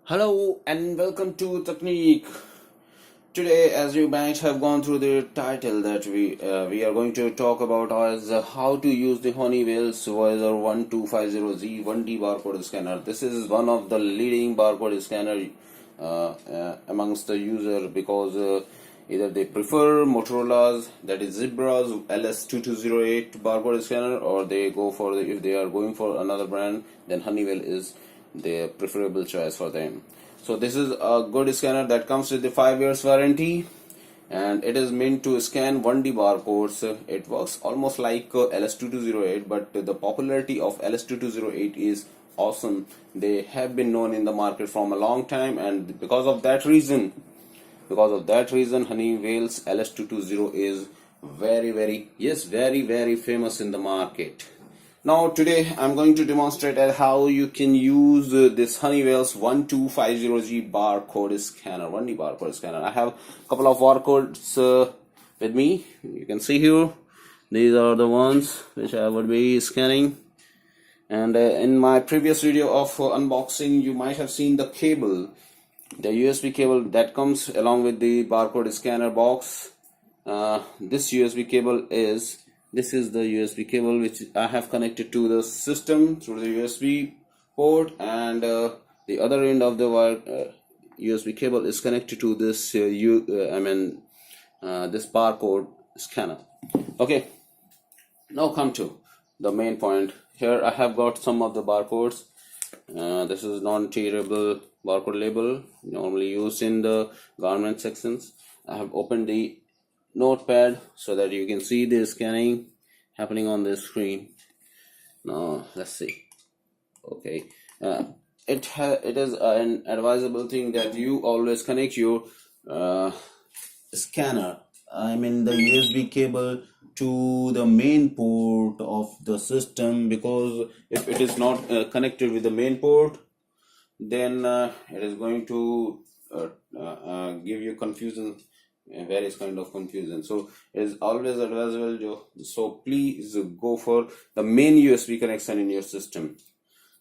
Hello and welcome to Technique. Today, as you might have gone through the title, that we are going to talk about is how to use the Honeywell's Voyager 1250G 1D barcode scanner. This is one of the leading barcode scanner amongst the user because either they prefer Motorola's, that is Zebra's LS2208 barcode scanner, or they go for if they are going for another brand, then Honeywell is the preferable choice for them. So this is a good scanner that comes with the 5 years warranty, and it is meant to scan 1D barcodes. It works almost like LS2208, but the popularity of LS2208 is awesome. They have been known in the market from a long time, and because of that reason Honeywell's LS220 is very famous in the market. Now today I'm going to demonstrate how you can use this Honeywell's 1250G barcode scanner, 1D barcode scanner. I have a couple of barcodes with me. You can see here, these are the ones which I would be scanning. And in my previous video of unboxing, you might have seen the cable, the USB cable that comes along with the barcode scanner box. This is the USB cable which I have connected to the system through the USB port, and the other end of the USB cable is connected to this this barcode scanner. Okay, now come to the main point. Here I have got some of the barcodes. This is non-tearable barcode label, normally used in the garment sections. I have opened the notepad so that you can see the scanning happening on the screen. Now let's see. Okay, it is an advisable thing that you always connect your scanner, the USB cable, to the main port of the system, because if it is not connected with the main port, then it is going to give you confusion, various kind of confusion. So it is always advisable, so please go for the main USB connection in your system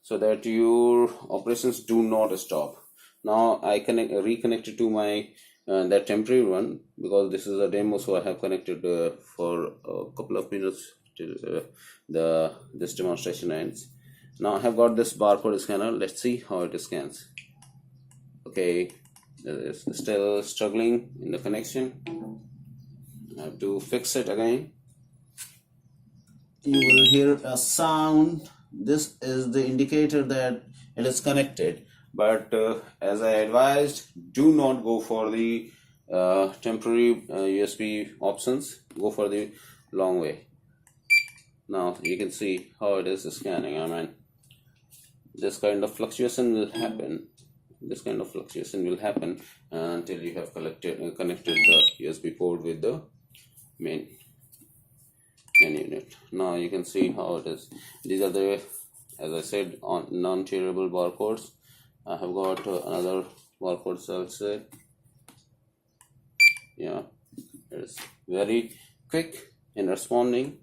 so that your operations do not stop. Now I reconnected to my that temporary one, because this is a demo, so I have connected for a couple of minutes till this demonstration ends. Now I have got this barcode scanner. Let's see how it scans. Okay, it's still struggling in the connection. I have to fix it again. You will hear a sound. This is the indicator that it is connected, but as I advised, do not go for the temporary USB options. Go for the long way. Now you can see how it is scanning. This kind of fluctuation will happen. Until you have connected the USB port with the main unit. Now you can see how it is. These are the, as I said, on non-tearable barcodes. I have got another barcode also. Yeah, it is very quick in responding.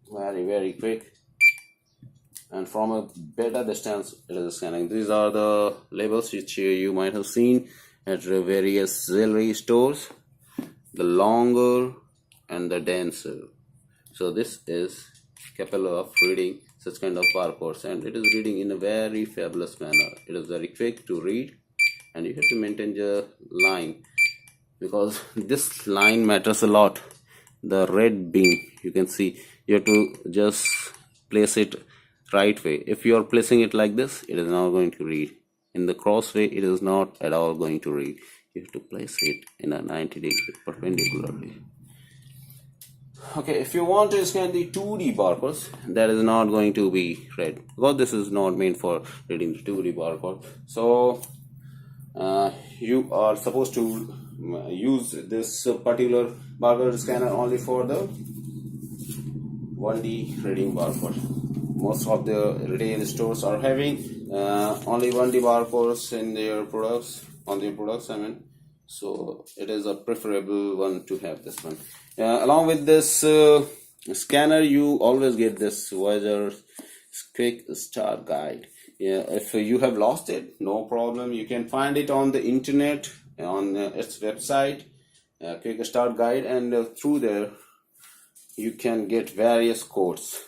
Very quick. And from a better distance it is scanning. These are the labels which you might have seen at various jewelry stores, the longer and the denser. So this is capable of reading such kind of barcodes, and it is reading in a very fabulous manner. It is very quick to read, and you have to maintain the line, because this line matters a lot. The red beam, you can see, you have to just place it right way. If you are placing it like this, it is not going to read. In the cross way, it is not at all going to read. You have to place it in a 90-degree perpendicularly. Okay, if you want to scan the 2D barcodes, that is not going to be read, because this is not meant for reading the 2D barcode. So you are supposed to use this particular barcode scanner only for the 1D reading barcode. Most of the retail stores are having only 1D barcodes in their products, so it is a preferable one to have this one. Along with this scanner, you always get this Voyager quick start guide. Yeah, if you have lost it, no problem. You can find it on the internet on its website, Quick Start Guide, and through there you can get various codes.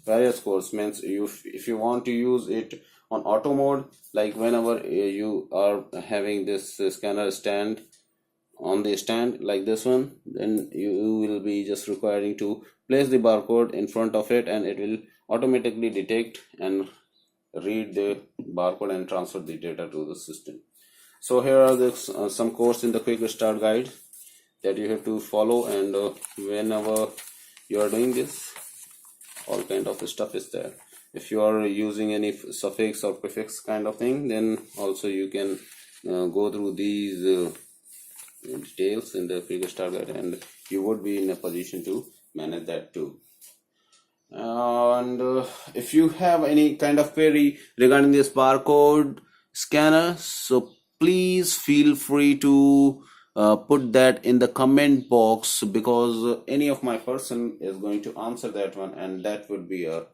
Various codes means if you want to use it on auto mode, like whenever you are having this scanner stand on the stand like this one, then you will be just requiring to place the barcode in front of it, and it will automatically detect and read the barcode and transfer the data to the system. So here are the some codes in the Quick Start Guide that you have to follow, and whenever you are doing this, all kind of stuff is there. If you are using any suffix or prefix kind of thing, then also you can go through these details in the Quick Start Guide, and you would be in a position to manage that too. And if you have any kind of query regarding this barcode scanner, so please feel free to put that in the comment box, because any of my person is going to answer that one, and that would be a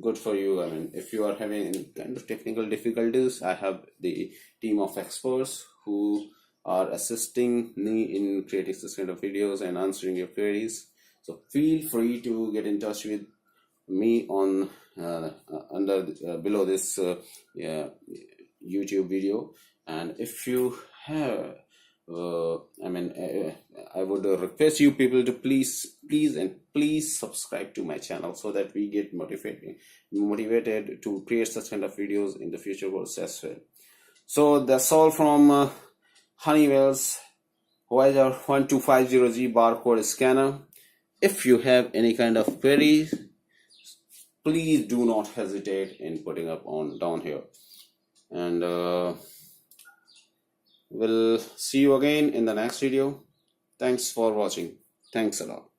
good for you. I mean, if you are having any kind of technical difficulties, I have the team of experts who are assisting me in creating this kind of videos and answering your queries. So feel free to get in touch with me on below this YouTube video. And if you have I would request you people to please subscribe to my channel, so that we get motivated to create such kind of videos in the future worlds as well. So that's all from Honeywell's Voyager 1250G barcode scanner. If you have any kind of queries, please do not hesitate in putting up on down here, and we'll see you again in the next video. Thanks for watching. Thanks a lot.